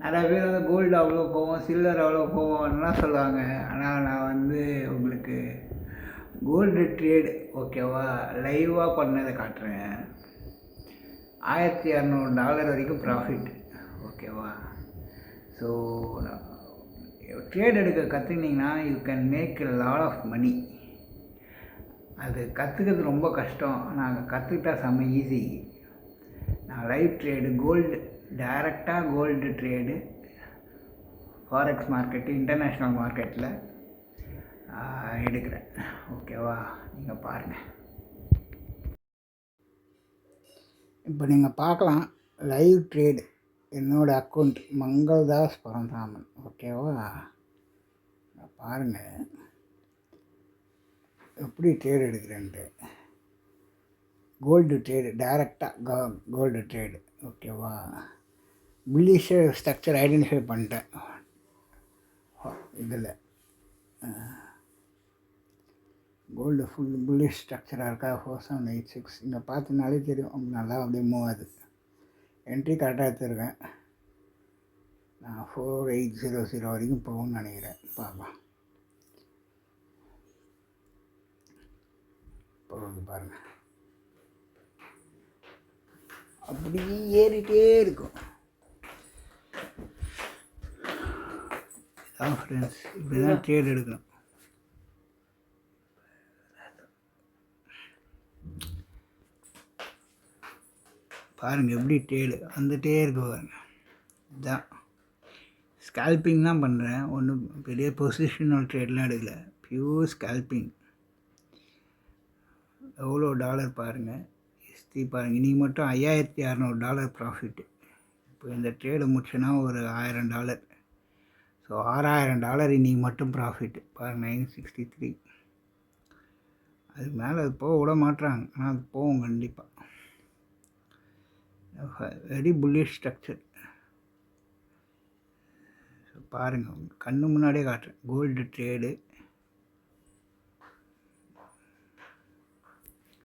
நிறையா பேர் வந்து கோல்டு அவ்வளோ போவோம், சில்வர் அவ்வளோ போவோம்லாம் சொல்லுவாங்க. ஆனால் நான் வந்து உங்களுக்கு கோல்டு ட்ரேடு ஓகேவா லைவாக பண்ணதை காட்டுறேன். $1200 வரைக்கும் ப்ராஃபிட் ஓகேவா. ஸோ ட்ரேட் எடுக்க கற்றுக்கிட்டிங்கன்னா you can make a lot of money. அது கற்றுக்கிறது ரொம்ப கஷ்டம். நாங்கள் கற்றுக்கிட்டா செம்ம ஈஸி. நான் லைவ் ட்ரேடு கோல்டு டைரெக்டாக gold trade forex market international மார்க்கெட்டில் எடுக்கிறேன் ஓகேவா. நீங்கள் பாருங்கள். இப்போ நீங்கள் பார்க்கலாம் லைவ் ட்ரேடு என்னோடய அக்கௌண்ட் மங்கள்தாஸ் பரந்தாமன் ஓகேவா. பாருங்கள் எப்படி ட்ரேடு எடுக்கிறேன்ட்டு. கோல்டு ட்ரேடு டைரெக்டாக கோல்டு ட்ரேடு ஓகேவா. புல்லிஷ் ஸ்ட்ரக்சர் ஐடென்டிஃபை பண்ணிட்டேன் இதில். கோல்டு ஃபுல் புல்லிஷ் ஸ்ட்ரக்சராக இருக்கா 4786 இங்கே பார்த்தினாலே தெரியும். நல்லா அப்படியே மூவ் ஆகுது. என்ட்ரி கரெக்டாக எடுத்துருக்கேன். நான் 4800 வரைக்கும் போகும்னு நினைக்கிறேன். பார்க்கலாம் போகுது பாருங்கள். அப்படி ஏறிட்டே இருக்கும். அதான் ஃப்ரெண்ட்ஸ் இப்படி தான் ட்ரேட் எடுக்கணும். பாருங்கள் எப்படி ட்ரேடு வந்துகிட்டே இருக்கு பாருங்கள். இதுதான் ஸ்கேல்பிங் தான் பண்ணுறேன். ஒன்றும் பெரிய பொசிஷனல் ட்ரேட்லாம் எடுக்கலை, பியூர் ஸ்கேல்பிங். எவ்வளோ டாலர் பாருங்கள், ஹிஸ்ட்ரி பாருங்கள். இன்றைக்கி மட்டும் $5600 ப்ராஃபிட்டு. இப்போ இந்த ட்ரேடு முடிச்சுன்னா ஒரு $1000. ஸோ $6000 இன்றைக்கி மட்டும் ப்ராஃபிட்டு பாருங்கள். 963. அதுக்கு மேலே அது போக விட மாட்டுறாங்க, ஆனால் அது போகும் கண்டிப்பாக. Very bullish structure. பாருங்கள் கண்ணு முன்னாடியே காட்டுறேன். Gold trade